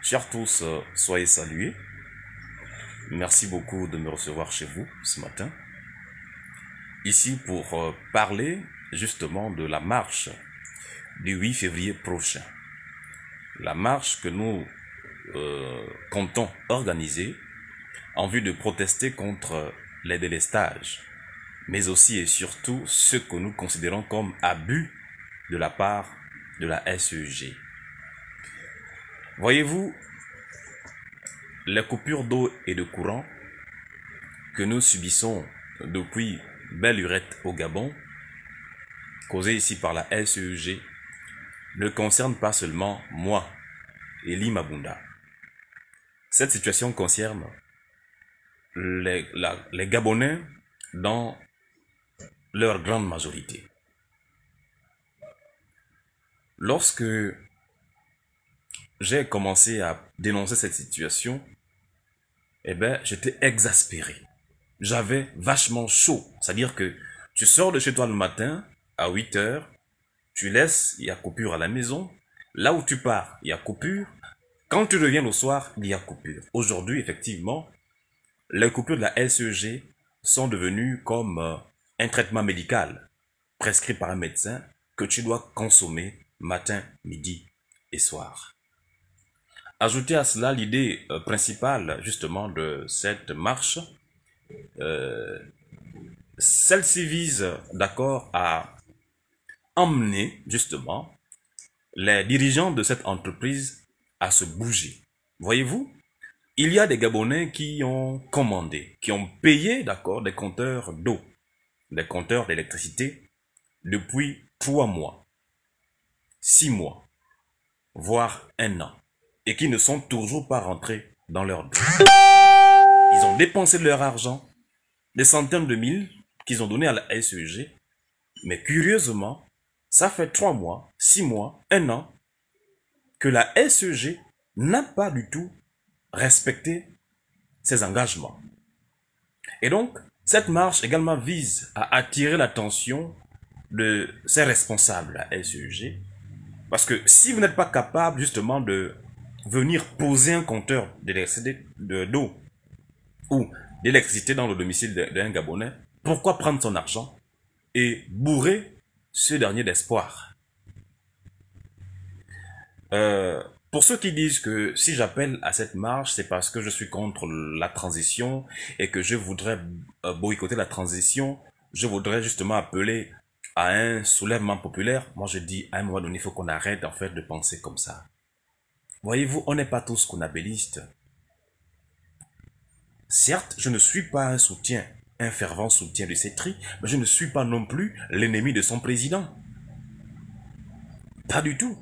Chers tous, soyez salués. Merci beaucoup de me recevoir chez vous ce matin. Ici pour parler justement de la marche du 8 février prochain. La marche que nous comptons organiser en vue de protester contre les délestages, mais aussi et surtout ce que nous considérons comme abus de la part de la SEG. Voyez-vous, les coupures d'eau et de courant que nous subissons depuis belle lurette au Gabon, causées ici par la SEG, ne concernent pas seulement moi, Elie Mabunda. Cette situation concerne les Gabonais dans leur grande majorité. Lorsque j'ai commencé à dénoncer cette situation, j'étais exaspéré. J'avais vachement chaud. C'est-à-dire que tu sors de chez toi le matin à 8 heures, tu laisses, il y a coupure à la maison. Là où tu pars, il y a coupure. Quand tu reviens le soir, il y a coupure. Aujourd'hui, effectivement, les coupures de la SEG sont devenues comme un traitement médical prescrit par un médecin que tu dois consommer matin, midi et soir. Ajoutez à cela l'idée principale justement de cette marche. Celle-ci vise, d'accord, à emmener justement les dirigeants de cette entreprise à se bouger. Voyez-vous, il y a des Gabonais qui ont commandé, qui ont payé, d'accord, des compteurs d'eau, des compteurs d'électricité depuis 3 mois, 6 mois, voire 1 an, et qui ne sont toujours pas rentrés dans leur dos. Ils ont dépensé de leur argent, des centaines de mille qu'ils ont donné à la SEG, mais curieusement, ça fait 3 mois, 6 mois, 1 an, que la SEG n'a pas du tout respecté ses engagements. Et donc, cette marche également vise à attirer l'attention de ces responsables, la SEG, parce que si vous n'êtes pas capable justement de venir poser un compteur d'électricité, d'eau ou d'électricité dans le domicile d'un Gabonais, pourquoi prendre son argent et bourrer ce dernier d'espoir? Pour ceux qui disent que si j'appelle à cette marche, c'est parce que je suis contre la transition et que je voudrais boycotter la transition, je voudrais justement appeler à un soulèvement populaire, moi je dis à un moment donné, il faut qu'on arrête en fait de penser comme ça. Voyez-vous, on n'est pas tous conabilistes. Certes, je ne suis pas un fervent soutien de Cetri, mais je ne suis pas non plus l'ennemi de son président. Pas du tout.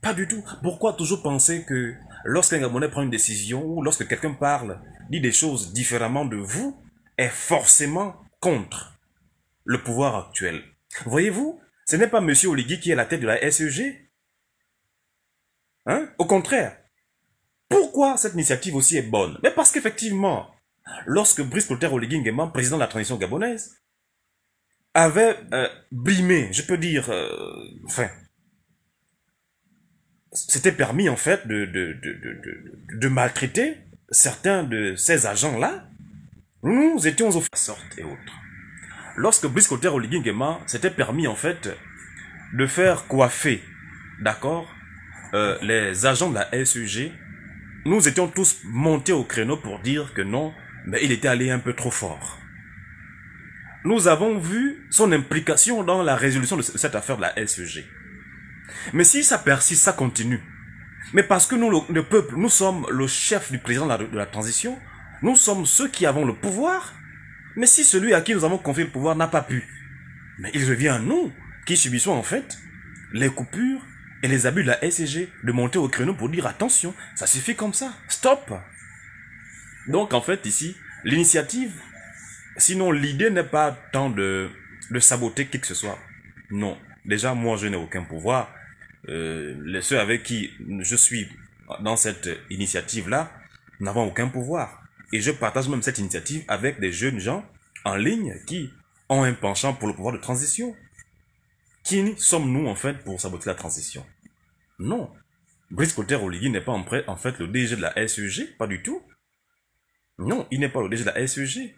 Pas du tout. Pourquoi toujours penser que lorsqu'un Gabonais prend une décision ou lorsque quelqu'un parle, dit des choses différemment de vous, est forcément contre le pouvoir actuel? Voyez-vous, ce n'est pas M. Oligui qui est à la tête de la SEG. Hein? Au contraire. Pourquoi cette initiative aussi est bonne? Mais parce qu'effectivement, lorsque Brice Clotaire Oligui Nguema, président de la transition gabonaise, avait brimé, je peux dire, c'était permis en fait de maltraiter certains de ces agents-là. Nous étions aux sortes et autres. Lorsque Brice Clotaire Oligui Nguema s'était permis en fait de faire coiffer, d'accord, les agents de la SEG, nous étions tous montés au créneau pour dire que non, mais il était allé un peu trop fort. Nous avons vu son implication dans la résolution de cette affaire de la SEG. Mais si ça persiste, ça continue. Mais parce que nous, le peuple, nous sommes le chef du président de la transition, nous sommes ceux qui avons le pouvoir. Mais si celui à qui nous avons confié le pouvoir n'a pas pu, mais il revient à nous, qui subissons en fait les coupures et les abus de la SEG, de monter au créneau pour dire attention, ça suffit comme ça, stop. Donc en fait ici, l'initiative, sinon l'idée n'est pas tant de saboter qui que ce soit. Non, déjà moi je n'ai aucun pouvoir. Ceux avec qui je suis dans cette initiative-là n'avons aucun pouvoir. Et je partage même cette initiative avec des jeunes gens en ligne qui ont un penchant pour le pouvoir de transition. Qui sommes-nous en fait pour saboter la transition? Non. Brice Clotaire-Oligui n'est pas en fait le DG de la SEG, pas du tout. Non, il n'est pas le DG de la SEG.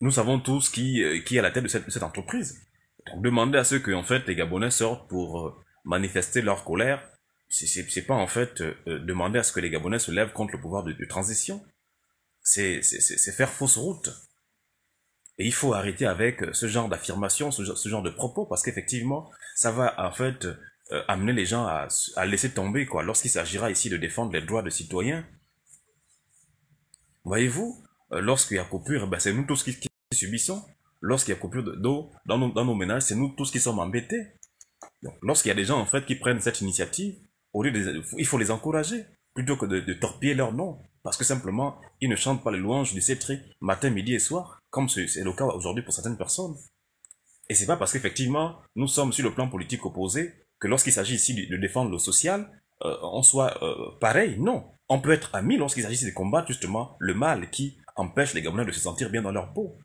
Nous savons tous qui est à la tête de cette entreprise. Donc, demander à ceux que en fait les Gabonais sortent pour manifester leur colère, c'est pas en fait demander à ce que les Gabonais se lèvent contre le pouvoir de transition. C'est faire fausse route. Et il faut arrêter avec ce genre d'affirmation, ce genre de propos, parce qu'effectivement, ça va en fait amener les gens à laisser tomber, quoi, lorsqu'il s'agira ici de défendre les droits de citoyens. Voyez-vous, lorsqu'il y a coupure, ben c'est nous tous qui subissons. Lorsqu'il y a coupure d'eau dans nos ménages, c'est nous tous qui sommes embêtés. Donc, lorsqu'il y a des gens en fait qui prennent cette initiative, il faut les encourager, plutôt que de torpiller leur nom. Parce que simplement, ils ne chantent pas les louanges du CETRI matin, midi et soir, comme c'est le cas aujourd'hui pour certaines personnes. Et c'est pas parce qu'effectivement, nous sommes sur le plan politique opposé, que lorsqu'il s'agit ici de défendre le social, on soit pareil. Non. On peut être amis lorsqu'il s'agit de combattre justement le mal qui empêche les Gabonais de se sentir bien dans leur peau.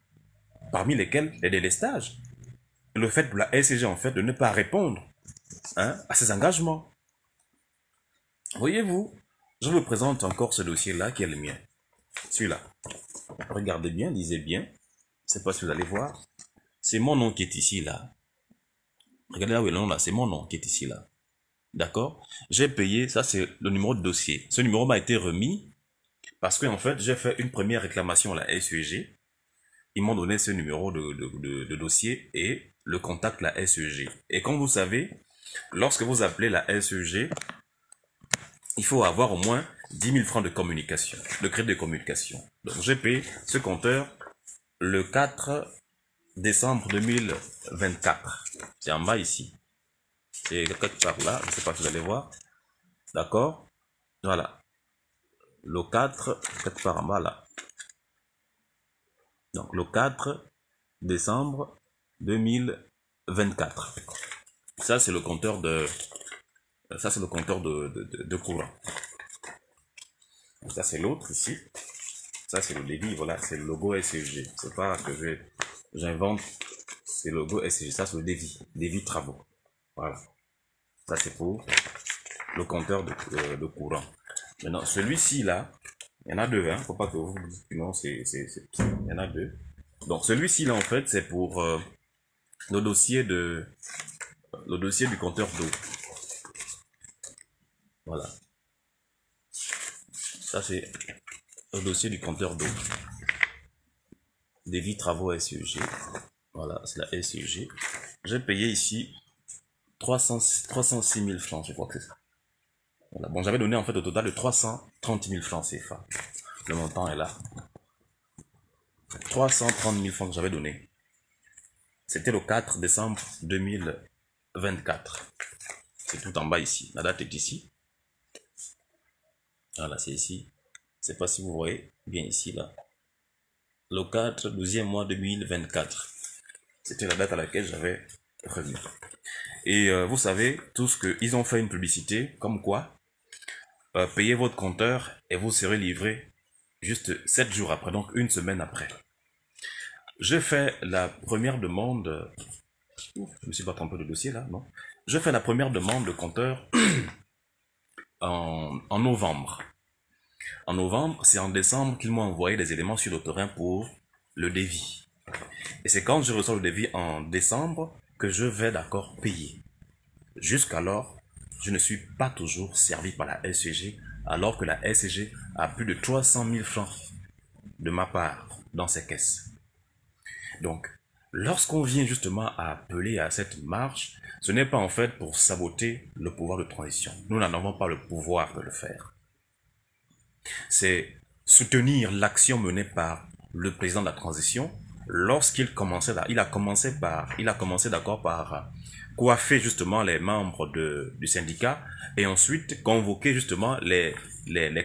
Parmi lesquels les délestages. Le fait de la SCG en fait de ne pas répondre à ses engagements. Voyez-vous, je vous présente encore ce dossier-là qui est le mien. Celui-là. Regardez bien, lisez bien. Je ne sais pas si vous allez voir. C'est mon nom qui est ici, là. Regardez là où est le nom, là. C'est mon nom qui est ici, là. D'accord? J'ai payé, ça c'est le numéro de dossier. Ce numéro m'a été remis parce que en fait, j'ai fait une première réclamation à la SEG. Ils m'ont donné ce numéro de dossier et le contact la SEG. Et comme vous savez, lorsque vous appelez la SEG, il faut avoir au moins 10 000 francs de communication, de crédit de communication. Donc j'ai payé ce compteur le 4 décembre 2024. C'est en bas ici. C'est quelque part là, je ne sais pas si vous allez voir. D'accord? Voilà. Le 4, quelque part en bas là. Donc le 4 décembre 2024. Ça c'est le compteur de courant. Ça c'est l'autre ici. Ça c'est le débit, voilà, c'est le logo SCG. C'est pas que j'invente, c'est le logo SCG. Ça c'est le débit travaux. Voilà. Ça c'est pour le compteur de courant. Maintenant celui-ci là, il y en a deux, hein. Faut pas que vous dites non, il y en a deux. Donc celui-ci là en fait c'est pour le dossier du compteur d'eau. Voilà. Ça c'est le dossier du compteur d'eau. Débit travaux SEG. Voilà, c'est la SEG. J'ai payé ici 306 000 francs, je crois que c'est ça. Voilà. Bon, j'avais donné en fait au total de 330 000 francs CFA. Le montant est là. 330 000 francs que j'avais donné. C'était le 4 décembre 2024. C'est tout en bas ici. La date est ici. Voilà, c'est ici. Je ne sais pas si vous voyez bien ici, là. Le 4, 12e mois 2024. C'était la date à laquelle j'avais remis. Et vous savez, tous qu'ils ont fait une publicité, comme quoi, payez votre compteur et vous serez livré juste 7 jours après, donc une semaine après. Je fais la première demande, je ne me suis pas trompé de dossier là, non? Je fais la première demande de compteur en novembre. En novembre, c'est en décembre qu'ils m'ont envoyé des éléments sur le terrain pour le devis. Et c'est quand je reçois le devis en décembre que je vais d'accord payer. Jusqu'alors, je ne suis pas toujours servi par la SCG, alors que la SCG a plus de 300 000 francs de ma part dans ses caisses. Donc, lorsqu'on vient justement à appeler à cette marche, ce n'est pas en fait pour saboter le pouvoir de transition. Nous n'en avons pas le pouvoir de le faire. C'est soutenir l'action menée par le président de la transition lorsqu'il commençait là. Il a commencé d'accord par coiffer justement les membres du syndicat et ensuite convoquer justement les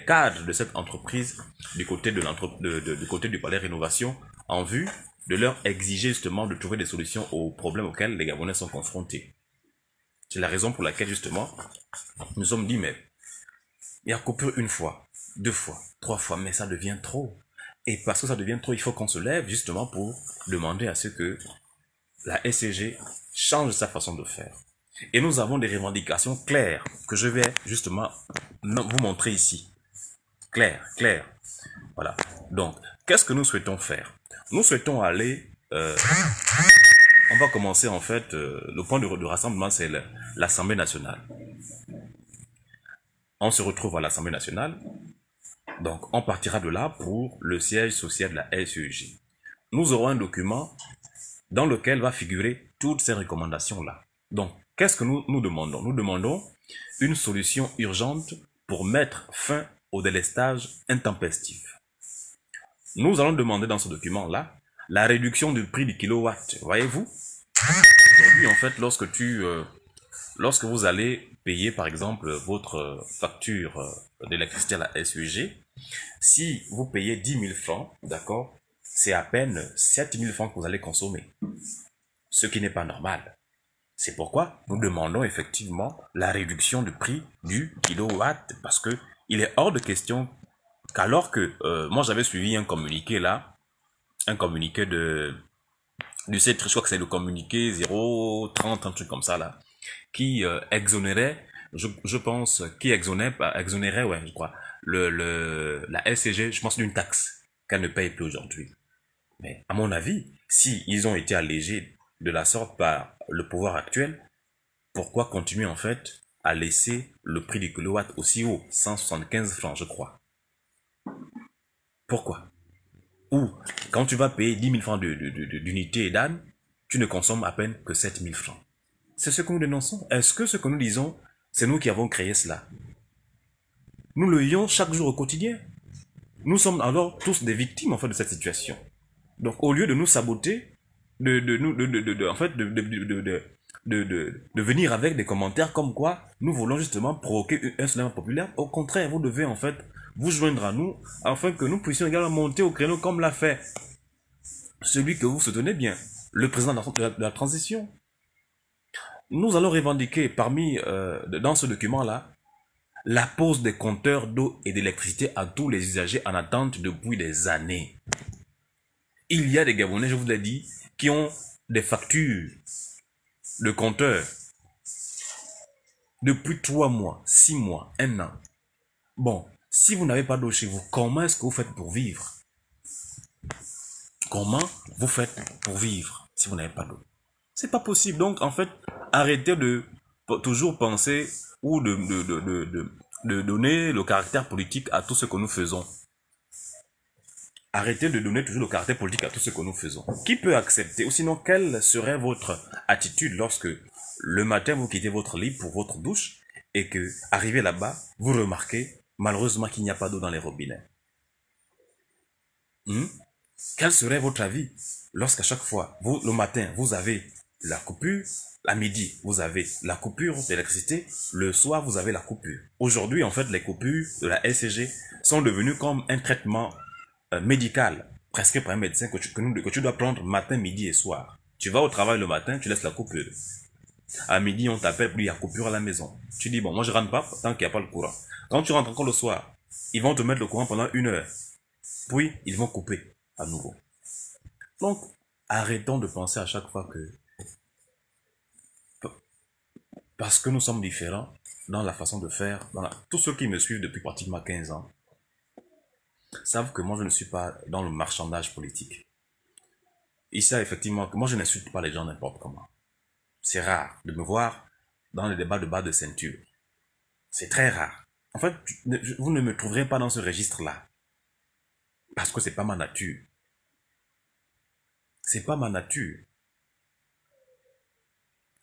cadres de cette entreprise du côté du côté du Palais Rénovation en vue de leur exiger justement de trouver des solutions aux problèmes auxquels les Gabonais sont confrontés. C'est la raison pour laquelle justement nous sommes dit mais il y a coupure une fois, 2 fois, 3 fois, mais ça devient trop. Et parce que ça devient trop, il faut qu'on se lève justement pour demander à ce que la SCG change sa façon de faire. Et nous avons des revendications claires que je vais justement vous montrer ici. Claires, claires. Voilà. Donc, qu'est-ce que nous souhaitons faire? Nous souhaitons aller... on va commencer en fait, le point de rassemblement, c'est l'Assemblée nationale. On se retrouve à l'Assemblée nationale. Donc, on partira de là pour le siège social de la SEG. Nous aurons un document dans lequel va figurer toutes ces recommandations-là. Donc, qu'est-ce que nous demandons? Nous demandons une solution urgente pour mettre fin au délestage intempestif. Nous allons demander dans ce document-là la réduction du prix du kilowatt. Voyez-vous? Aujourd'hui, en fait, lorsque vous allez payer, par exemple, votre facture d'électricité à la SEG, si vous payez 10 000 francs, d'accord, c'est à peine 7 000 francs que vous allez consommer. Ce qui n'est pas normal. C'est pourquoi nous demandons effectivement la réduction du prix du kilowatt, parce que il est hors de question qu'alors que, moi j'avais suivi un communiqué là, un communiqué du je crois que c'est le communiqué 030, un truc comme ça là, qui exonérait, je pense, qui exonérait, ouais, je crois, la SCG, je pense, d'une taxe qu'elle ne paye plus aujourd'hui. Mais à mon avis, si ils ont été allégés de la sorte par le pouvoir actuel, pourquoi continuer en fait à laisser le prix du kilowatt aussi haut, 175 francs, je crois? Pourquoi? Ou, quand tu vas payer 10 000 francs d'unité d'âne, tu ne consommes à peine que 7 000 francs. C'est ce que nous dénonçons. Est-ce que ce que nous disons, c'est nous qui avons créé cela? Nous le vivons chaque jour au quotidien. Nous sommes alors tous des victimes en fait de cette situation. Donc, au lieu de nous saboter, de venir avec des commentaires comme quoi nous voulons justement provoquer un soulèvement populaire, au contraire, vous devez en fait vous joindre à nous afin que nous puissions également monter au créneau comme l'a fait celui que vous soutenez bien, le président de la transition. Nous allons revendiquer dans ce document-là la pose des compteurs d'eau et d'électricité à tous les usagers en attente depuis des années. Il y a des Gabonais, je vous l'ai dit, qui ont des factures de compteurs depuis 3 mois, 6 mois, 1 an. Bon, si vous n'avez pas d'eau chez vous, comment est-ce que vous faites pour vivre? Comment vous faites pour vivre si vous n'avez pas d'eau? C'est pas possible. Donc, en fait, arrêtez de toujours penser ou de donner le caractère politique à tout ce que nous faisons. Arrêtez de donner toujours le caractère politique à tout ce que nous faisons. Qui peut accepter? Ou sinon, quelle serait votre attitude lorsque le matin vous quittez votre lit pour votre douche et que, arrivé là-bas, vous remarquez malheureusement qu'il n'y a pas d'eau dans les robinets? Quel serait votre avis lorsqu'à chaque fois, le matin, vous avez la coupure, à midi, vous avez la coupure d'électricité, le soir, vous avez la coupure. Aujourd'hui, en fait, les coupures de la SCG sont devenues comme un traitement médical, prescrit par un médecin que tu dois prendre matin, midi et soir. Tu vas au travail le matin, tu laisses la coupure. À midi, on t'appelle, puis il y a coupure à la maison. Tu dis, bon, moi je rentre pas tant qu'il n'y a pas le courant. Quand tu rentres encore le soir, ils vont te mettre le courant pendant 1 heure. Puis, ils vont couper à nouveau. Donc, arrêtons de penser à chaque fois que... Parce que nous sommes différents dans la façon de faire. Tous ceux qui me suivent depuis pratiquement 15 ans savent que moi, je ne suis pas dans le marchandage politique. Ils savent effectivement que moi, je n'insulte pas les gens n'importe comment. C'est rare de me voir dans les débats de bas de ceinture. C'est très rare. En fait, vous ne me trouverez pas dans ce registre-là. Parce que c'est pas ma nature. C'est pas ma nature.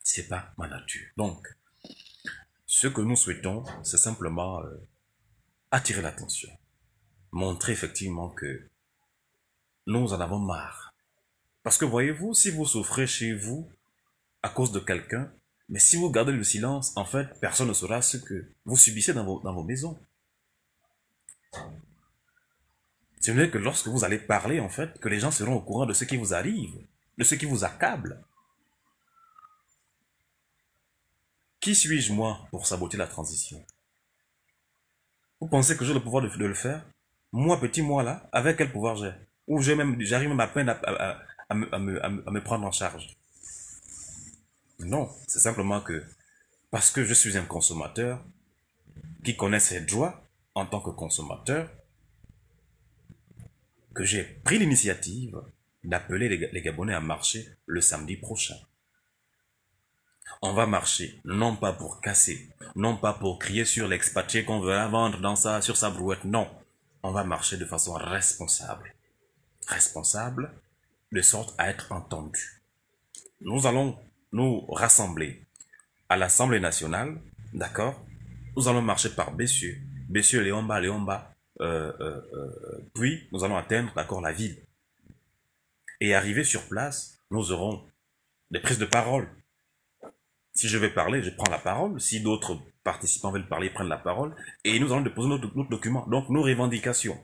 C'est pas ma nature. Donc, ce que nous souhaitons, c'est simplement attirer l'attention. Montrer effectivement que nous en avons marre. Parce que voyez-vous, si vous souffrez chez vous à cause de quelqu'un, mais si vous gardez le silence, en fait, personne ne saura ce que vous subissez dans vos maisons. Ce n'est que lorsque vous allez parler, en fait, que les gens seront au courant de ce qui vous arrive, de ce qui vous accable. Qui suis-je, moi, pour saboter la transition? Vous pensez que j'ai le pouvoir de le faire? Moi, petit moi, là, avec quel pouvoir j'ai? Ou j'arrive même à peine à me prendre en charge? Non, c'est simplement que parce que je suis un consommateur qui connaît ses droits en tant que consommateur, que j'ai pris l'initiative d'appeler les Gabonais à marcher le samedi prochain. On va marcher, non pas pour casser, non pas pour crier sur l'expatrié qu'on veut vendre sur sa brouette, non. On va marcher de façon responsable. Responsable, de sorte à être entendu. Nous allons nous rassembler à l'Assemblée nationale, d'accord? Nous allons marcher par Bessieux, Léomba, puis nous allons atteindre, d'accord, la ville. Et arrivé sur place, nous aurons des prises de parole. Si je vais parler, je prends la parole. Si d'autres participants veulent parler, ils prennent la parole. Et nous allons déposer notre document, donc nos revendications.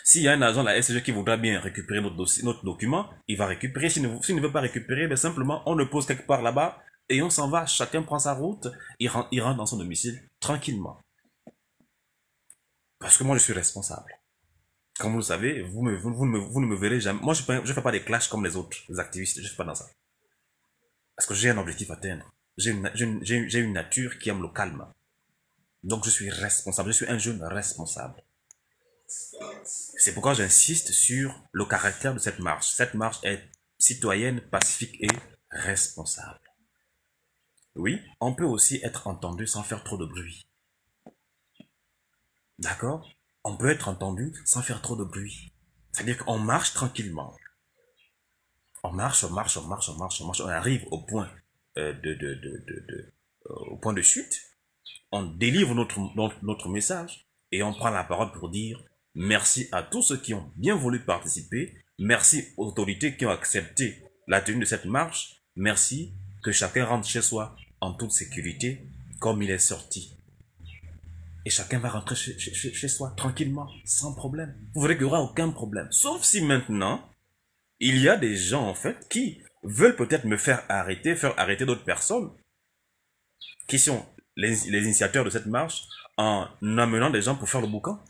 S'il y a un agent de la SCG qui voudra bien récupérer notre document, il va récupérer. S'il ne veut pas récupérer, ben simplement, on le pose quelque part là-bas et on s'en va. Chacun prend sa route, il rentre dans son domicile tranquillement. Parce que moi, je suis responsable. Comme vous le savez, vous ne me verrez jamais. Moi, je ne fais pas des clashs comme les autres, les activistes. Je ne fais pas dans ça. Parce que j'ai un objectif à atteindre. J'ai une nature qui aime le calme. Donc, je suis responsable. Je suis un jeune responsable. C'est pourquoi j'insiste sur le caractère de cette marche. Cette marche est citoyenne, pacifique et responsable. Oui, on peut aussi être entendu sans faire trop de bruit. D'accord? On peut être entendu sans faire trop de bruit. C'est-à-dire qu'on marche tranquillement. On marche, on arrive au point au point de chute. On délivre notre message et on prend la parole pour dire merci à tous ceux qui ont bien voulu participer. Merci aux autorités qui ont accepté la tenue de cette marche. Merci, que chacun rentre chez soi en toute sécurité comme il est sorti. Et chacun va rentrer chez soi tranquillement, sans problème. Vous verrez qu'il n'y aura aucun problème. Sauf si maintenant, il y a des gens en fait qui veulent peut-être me faire arrêter d'autres personnes qui sont les initiateurs de cette marche en amenant des gens pour faire le boucan.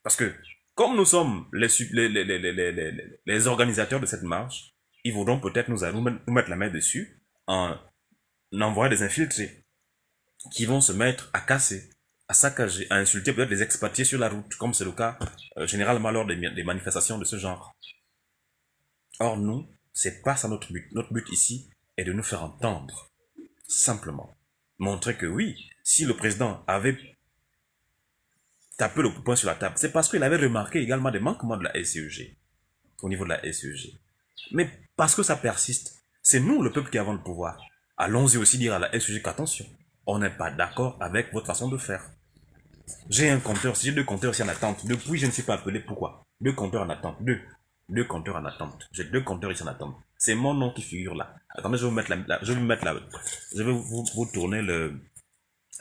Parce que comme nous sommes les organisateurs de cette marche, ils voudront peut-être nous mettre la main dessus en envoyant des infiltrés qui vont se mettre à casser, à saccager, à insulter peut-être les expatriés sur la route, comme c'est le cas généralement lors des manifestations de ce genre. Or nous, c'est pas ça notre but. Notre but ici est de nous faire entendre. Simplement. Montrer que oui, si le président avait tapé le poing sur la table, c'est parce qu'il avait remarqué également des manquements de la SCEG, au niveau de la SCEG. Mais parce que ça persiste, c'est nous, le peuple, qui avons le pouvoir. Allons-y aussi dire à la SCEG qu'attention, on n'est pas d'accord avec votre façon de faire. J'ai un compteur, j'ai 2 compteurs ici en attente. Depuis, je ne suis pas appelé. Pourquoi? 2 compteurs en attente. 2 compteurs en attente. J'ai 2 compteurs ici en attente. C'est mon nom qui figure là. Attendez, je vais vous tourner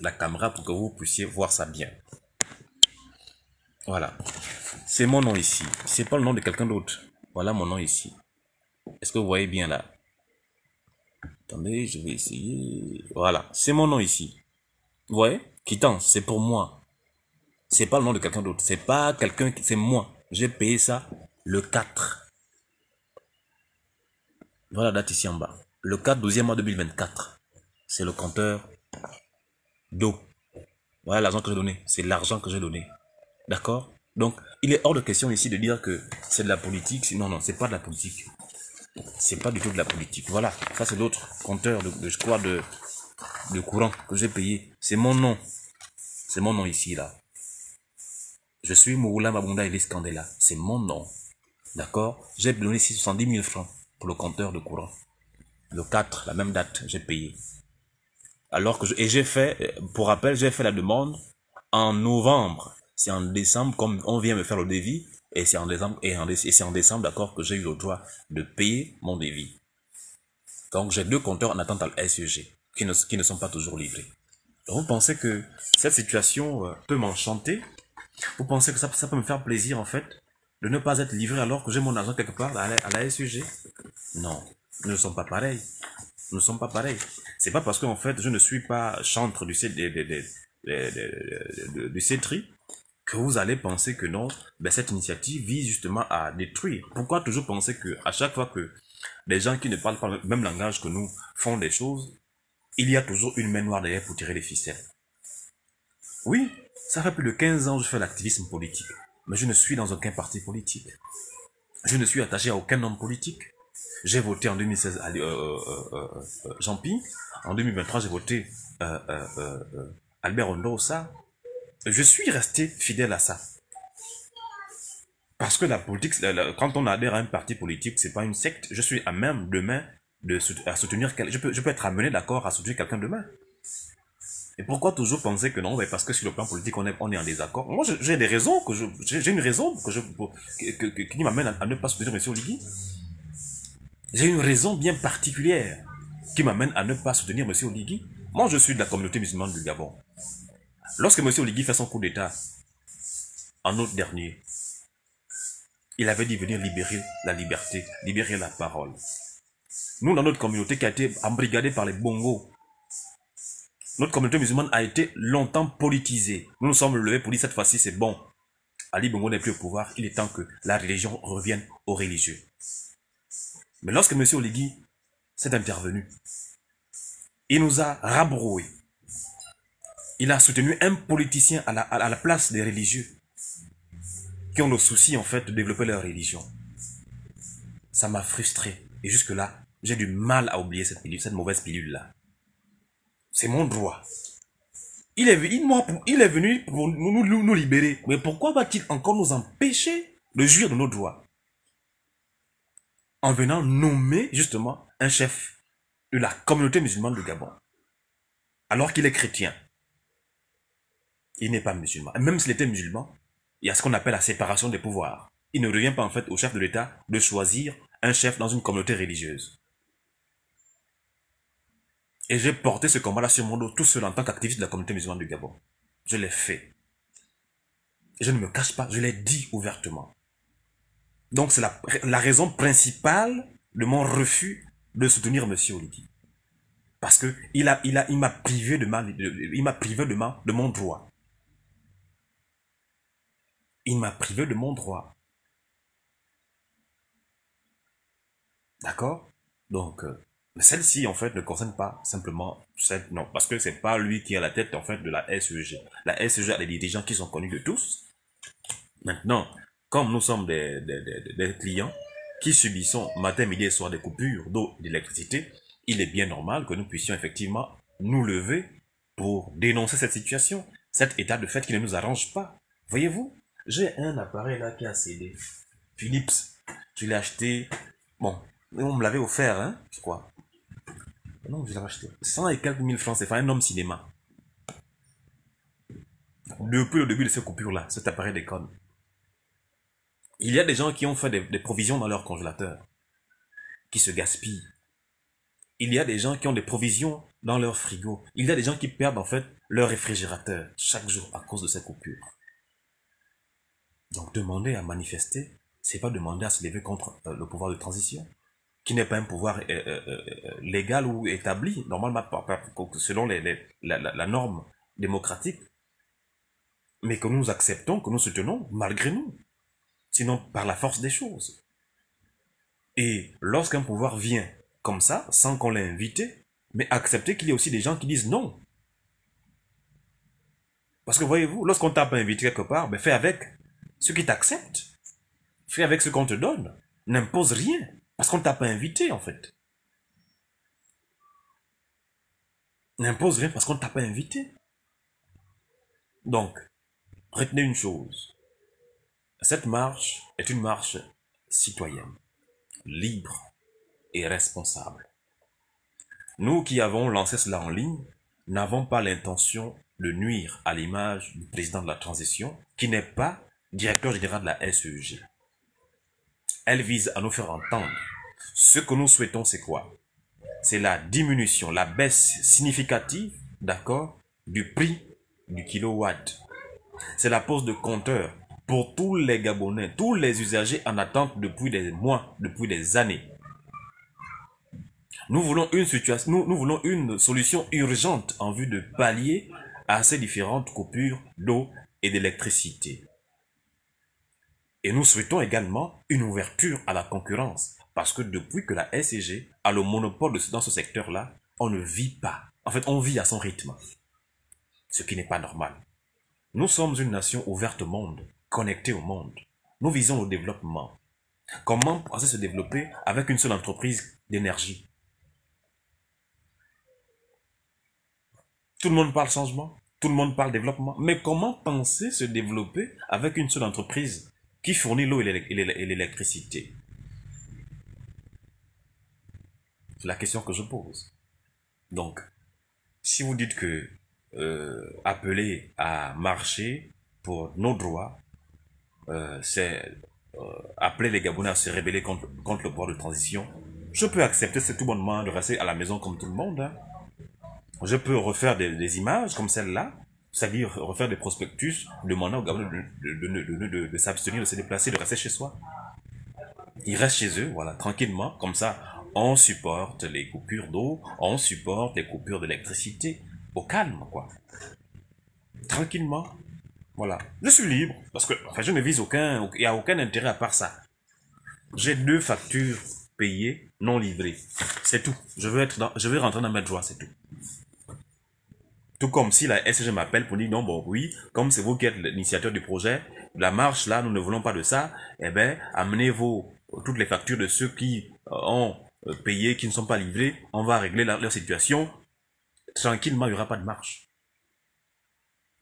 la caméra pour que vous puissiez voir ça bien. Voilà. C'est mon nom ici. C'est pas le nom de quelqu'un d'autre. Voilà mon nom ici. Est-ce que vous voyez bien là? Attendez, je vais essayer. Voilà. C'est mon nom ici. Vous voyez? Quittance, c'est pour moi. C'est pas le nom de quelqu'un d'autre. C'est pas quelqu'un, c'est moi. J'ai payé ça le 4. Voilà la date ici en bas. Le 4 12e mois 2024. C'est le compteur d'eau. Voilà l'argent que j'ai donné. C'est l'argent que j'ai donné. D'accord? Donc, il est hors de question ici de dire que c'est de la politique. Non, non, c'est pas de la politique. C'est pas du tout de la politique. Voilà. Ça, c'est l'autre compteur je crois, de courant que j'ai payé. C'est mon nom. C'est mon nom ici, là. Je suis Mouroula Mabunda Elis Candela. C'est mon nom. D'accord? J'ai donné ici 70 000 francs pour le compteur de courant. Le 4, la même date, j'ai payé. Alors que j'ai fait, pour rappel, j'ai fait la demande en novembre. C'est en décembre, comme on vient me faire le devis, et c'est en décembre, d'accord, que j'ai eu le droit de payer mon devis. Donc j'ai 2 compteurs en attente à la SEG, qui ne sont pas toujours livrés. Donc vous pensez que cette situation peut m'enchanter? Vous pensez que ça peut me faire plaisir, en fait, de ne pas être livré alors que j'ai mon argent quelque part à la SEG? Non, nous ne sommes pas pareils. Nous ne sommes pas pareils. C'est pas parce qu'en fait, je ne suis pas chantre du CETRI que vous allez penser que non, ben cette initiative vise justement à détruire. Pourquoi toujours penser que à chaque fois que des gens qui ne parlent pas le même langage que nous font des choses, il y a toujours une main noire derrière pour tirer les ficelles. Oui, ça fait plus de 15 ans que je fais l'activisme politique, mais je ne suis dans aucun parti politique. Je ne suis attaché à aucun homme politique. J'ai voté en 2016 à Jean-Pi. En 2023, j'ai voté Albert Ondosa. Je suis resté fidèle à ça. Parce que la politique, quand on adhère à un parti politique, c'est pas une secte. Je suis à même demain à soutenir quelqu'un. Je peux être amené d'accord à soutenir quelqu'un demain. Et pourquoi toujours penser que non, parce que sur le plan politique, on est en désaccord. Moi, j'ai des raisons j'ai une raison qui m'amène à ne pas soutenir M. Oligui. J'ai une raison bien particulière qui m'amène à ne pas soutenir M. Oligui. Moi, je suis de la communauté musulmane du Gabon. Lorsque M. Oligui fait son coup d'État, en août dernier, il avait dit venir libérer la liberté, libérer la parole. Nous, dans notre communauté qui a été embrigadée par les bongos, notre communauté musulmane a été longtemps politisée. Nous nous sommes levés pour dire cette fois-ci c'est bon. Ali Bongo n'est plus au pouvoir, il est temps que la religion revienne aux religieux. Mais lorsque M. Oligui s'est intervenu, il nous a rabroués. Il a soutenu un politicien à la place des religieux qui ont le souci en fait de développer leur religion. Ça m'a frustré. Et jusque-là, j'ai du mal à oublier cette mauvaise pilule-là. C'est mon droit. Il est venu pour nous libérer. Mais pourquoi va-t-il encore nous empêcher de jouir de nos droits? En venant nommer justement un chef de la communauté musulmane du Gabon. Alors qu'il est chrétien. Il n'est pas musulman. Et même s'il était musulman, il y a ce qu'on appelle la séparation des pouvoirs. Il ne revient pas en fait au chef de l'État de choisir un chef dans une communauté religieuse. Et j'ai porté ce combat-là sur mon dos tout seul en tant qu'activiste de la communauté musulmane du Gabon. Je l'ai fait. Et je ne me cache pas, je l'ai dit ouvertement. Donc c'est la raison principale de mon refus de soutenir M. Oligui. Parce que il m'a privé de mon droit. Il m'a privé de mon droit. D'accord? Donc, celle-ci, en fait, ne concerne pas simplement non, parce que c'est pas lui qui est à la tête, en fait, de la SEG. La SEG a des dirigeants qui sont connus de tous. Maintenant, comme nous sommes des clients qui subissons matin, midi et soir des coupures d'eau et d'électricité, il est bien normal que nous puissions effectivement nous lever pour dénoncer cette situation, cet état de fait qui ne nous arrange pas. Voyez-vous, j'ai un appareil là qui a cédé. Philips, je l'ai acheté, bon, on me l'avait offert, hein, je crois. Non, je l'avais acheté. 100 et quelques mille francs, c'est un homme cinéma. Depuis le début de ces coupures-là, cet appareil déconne. Il y a des gens qui ont fait des provisions dans leur congélateur, qui se gaspillent. Il y a des gens qui ont des provisions dans leur frigo. Il y a des gens qui perdent en fait leur réfrigérateur chaque jour à cause de ces coupures. Donc demander à manifester, c'est pas demander à se lever contre le pouvoir de transition, qui n'est pas un pouvoir légal ou établi, normalement selon la norme démocratique, mais que nous acceptons, que nous soutenons malgré nous, sinon par la force des choses. Et lorsqu'un pouvoir vient comme ça, sans qu'on l'ait invité, mais accepter qu'il y ait aussi des gens qui disent non. Parce que voyez-vous, lorsqu'on t'a pas invité quelque part, ben fais avec ceux qui t'acceptent. Fais avec ce qu'on te donne. N'impose rien. Parce qu'on t'a pas invité, en fait. N'impose rien parce qu'on t'a pas invité. Donc, retenez une chose. Cette marche est une marche citoyenne, libre et responsable. Nous qui avons lancé cela en ligne, n'avons pas l'intention de nuire à l'image du président de la transition, qui n'est pas directeur général de la SEG. Elle vise à nous faire entendre. Ce que nous souhaitons, c'est quoi? C'est la diminution, la baisse significative, d'accord, du prix du kilowatt. C'est la pose de compteur pour tous les Gabonais, tous les usagers en attente depuis des mois, depuis des années. Nous voulons une solution urgente en vue de pallier à ces différentes coupures d'eau et d'électricité. Et nous souhaitons également une ouverture à la concurrence. Parce que depuis que la SCG a le monopole dans ce secteur-là, on ne vit pas. En fait, on vit à son rythme. Ce qui n'est pas normal. Nous sommes une nation ouverte au monde, connectée au monde. Nous visons le développement. Comment penser se développer avec une seule entreprise d'énergie? Tout le monde parle changement, tout le monde parle développement. Mais comment penser se développer avec une seule entreprise qui fournit l'eau et l'électricité? C'est la question que je pose. Donc, si vous dites que appeler à marcher pour nos droits, c'est appeler les Gabonais à se rebeller contre le pouvoir de transition, je peux accepter, c'est tout bonnement de rester à la maison comme tout le monde. Hein. Je peux refaire des images comme celle-là, c'est-à-dire refaire des prospectus demandant aux Gabonais de s'abstenir, de se déplacer, de rester chez soi. Ils restent chez eux, voilà, tranquillement, comme ça, on supporte les coupures d'eau, on supporte les coupures d'électricité, au calme, quoi. Tranquillement, voilà. Je suis libre, parce que enfin, je ne vise aucun, il n'y a aucun intérêt à part ça. J'ai 2 factures payées, non livrées. C'est tout. Je vais rentrer dans mes droits, c'est tout. Tout comme si la SG m'appelle pour dire non, bon, oui, comme c'est vous qui êtes l'initiateur du projet, la marche là, nous ne voulons pas de ça, eh ben, amenez toutes les factures de ceux qui ont payé, qui ne sont pas livrés, on va régler leur situation. Tranquillement, il n'y aura pas de marche.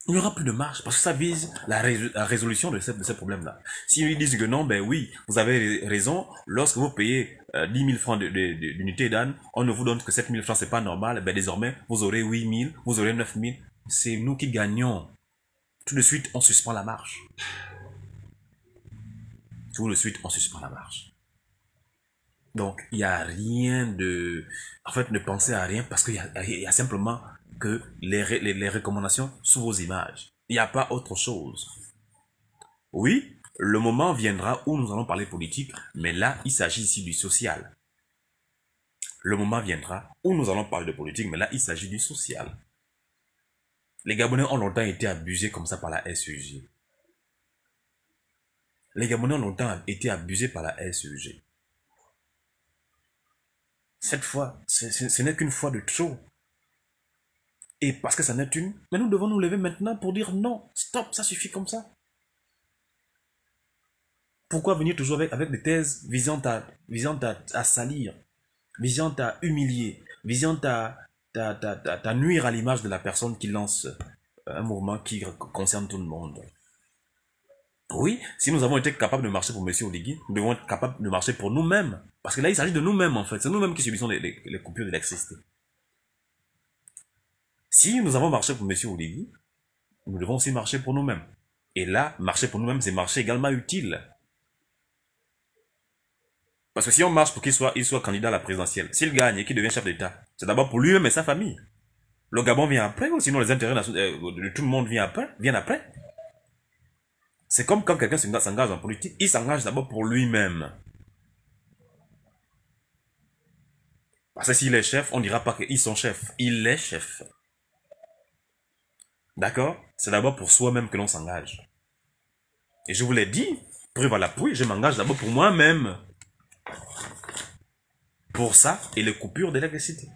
Il n'y aura plus de marche parce que ça vise la résolution de ce problème-là. S'ils disent que non, ben oui, vous avez raison, lorsque vous payez 10 000 francs d'unité d'âne, on ne vous donne que 7 000 francs, c'est pas normal, ben désormais, vous aurez 8 000, vous aurez 9 000. C'est nous qui gagnons. Tout de suite, on suspend la marche. Tout de suite, on suspend la marche. Donc, il n'y a rien de... En fait, ne pensez à rien parce qu'il y a simplement que les recommandations sous vos images. Il n'y a pas autre chose. Oui, le moment viendra où nous allons parler politique, mais là, il s'agit ici du social. Le moment viendra où nous allons parler de politique, mais là, il s'agit du social. Les Gabonais ont longtemps été abusés comme ça par la SEG. Les Gabonais ont longtemps été abusés par la SEG. Cette fois, ce n'est qu'une fois de trop. Et parce que ça n'est une, mais nous devons nous lever maintenant pour dire non, stop, ça suffit comme ça. Pourquoi venir toujours avec des thèses visant à salir, visant à humilier, visant à nuire à l'image de la personne qui lance un mouvement qui concerne tout le monde? Oui, si nous avons été capables de marcher pour M. Oligui, nous devons être capables de marcher pour nous-mêmes. Parce que là, il s'agit de nous-mêmes, en fait. C'est nous-mêmes qui subissons les coupures d'électricité. Si nous avons marché pour M. Oligui, nous devons aussi marcher pour nous-mêmes. Et là, marcher pour nous-mêmes, c'est marcher également utile. Parce que si on marche pour qu'il soit candidat à la présidentielle, s'il gagne et qu'il devient chef d'État, c'est d'abord pour lui-même et sa famille. Le Gabon vient après, ou sinon les intérêts de tout le monde viennent après. C'est comme quand quelqu'un s'engage en politique, il s'engage d'abord pour lui-même. Parce que s'il est chef, on ne dira pas qu'ils sont chefs. Il est chef. D'accord? C'est d'abord pour soi-même que l'on s'engage. Et je vous l'ai dit, preuve à l'appui, je m'engage d'abord pour moi-même. Pour ça et les coupures d'électricité.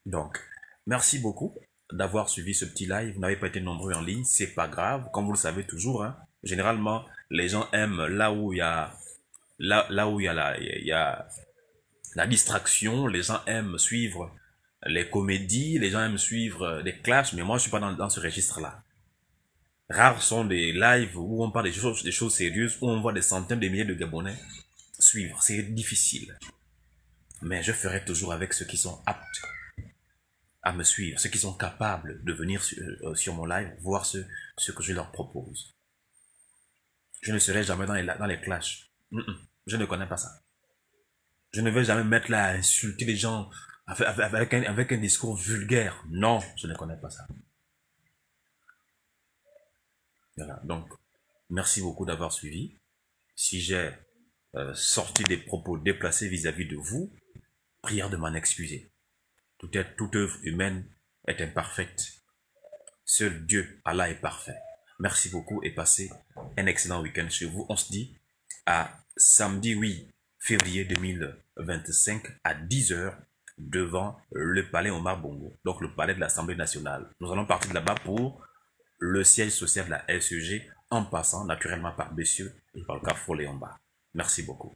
Donc, merci beaucoup d'avoir suivi ce petit live. Vous n'avez pas été nombreux en ligne, c'est pas grave. Comme vous le savez toujours, hein, généralement, les gens aiment là où il y a la distraction. Les gens aiment suivre les comédies, les gens aiment suivre des clashs, mais moi je suis pas dans ce registre-là. Rares sont des lives où on parle des choses sérieuses, où on voit des centaines de milliers de Gabonais suivre. C'est difficile. Mais je ferai toujours avec ceux qui sont aptes à me suivre, ceux qui sont capables de venir sur mon live, voir ce que je leur propose. Je ne serai jamais dans les clashs. Je ne connais pas ça. Je ne vais jamais mettre là à insulter les gens avec un discours vulgaire. Non, je ne connais pas ça. Voilà, donc, merci beaucoup d'avoir suivi. Si j'ai sorti des propos déplacés vis-à-vis de vous, prière de m'en excuser. Toute œuvre humaine est imparfaite. Seul Dieu, Allah, est parfait. Merci beaucoup et passez un excellent week-end chez vous. On se dit à samedi 8 février 2025 à 10 h devant le palais Omar Bongo, donc le palais de l'Assemblée nationale. Nous allons partir de là-bas pour le siège social de la SEG, en passant naturellement par Bessieux et par le Carrefour Léon Bas. Merci beaucoup.